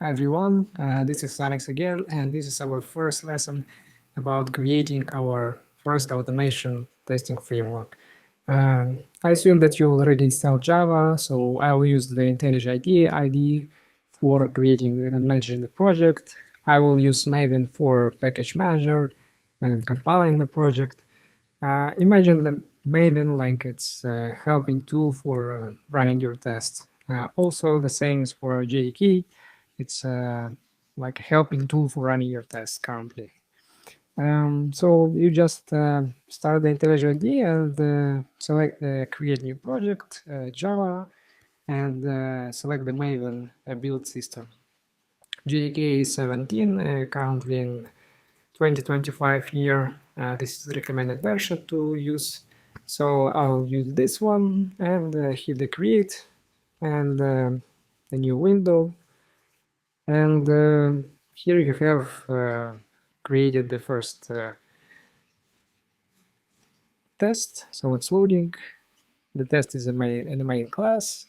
Hi everyone, this is Alex again, and this is our first lesson about creating our first automation testing framework. I assume that you already installed Java, so I will use the IntelliJ ID for creating and managing the project. I will use Maven for package manager and compiling the project. Imagine the Maven like it's a helping tool for running your tests. Also, the same is for JDK. It's like a helping tool for running your tests currently. So you just start the IntelliJ ID and select the create new project, Java, and select the Maven build system. JDK is 17, currently in 2025 year. This is the recommended version to use. So I'll use this one and hit the create and a new window. And here you have created the first test. So it's loading. The test is in the main class.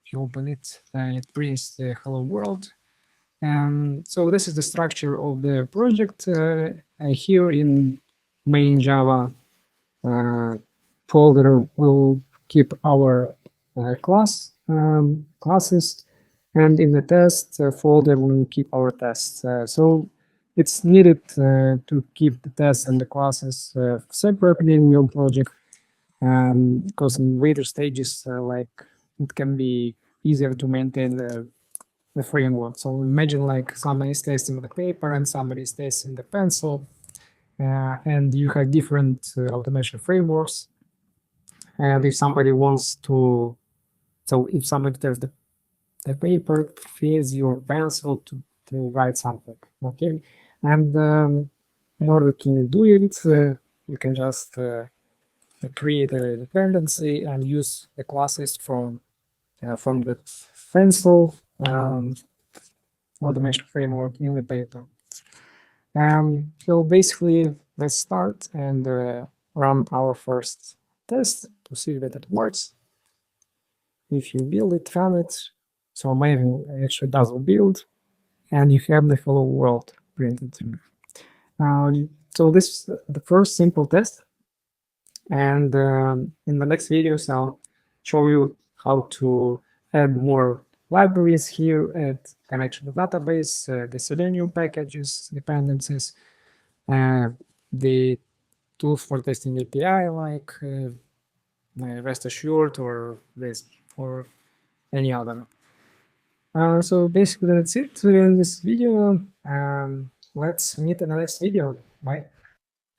If you open it, it prints the hello world. So this is the structure of the project. Here in main Java folder will keep our classes, and in the test folder we'll keep our tests. So it's needed to keep the tests and the classes separately in your project, because in later stages, like it can be easier to maintain the framework. So imagine like somebody is testing the paper and somebody is testing the pencil, and you have different automation frameworks. And if somebody wants to, so if somebody tests the paper, feeds your pencil to write something, okay? And in order to do it, you can just create a dependency and use the classes from the pencil automation framework in the paper. So basically, let's start and run our first test to see that it works. If you build it, run it, so Maven actually doesn't build, and you have the hello world printed. So this is the first simple test, and in the next videos I'll show you how to add more libraries here, add connection to database, the Selenium packages, dependencies, the tools for testing API like Rest Assured or this or any other. So basically that's it in this video. Let's meet in the next video. Bye.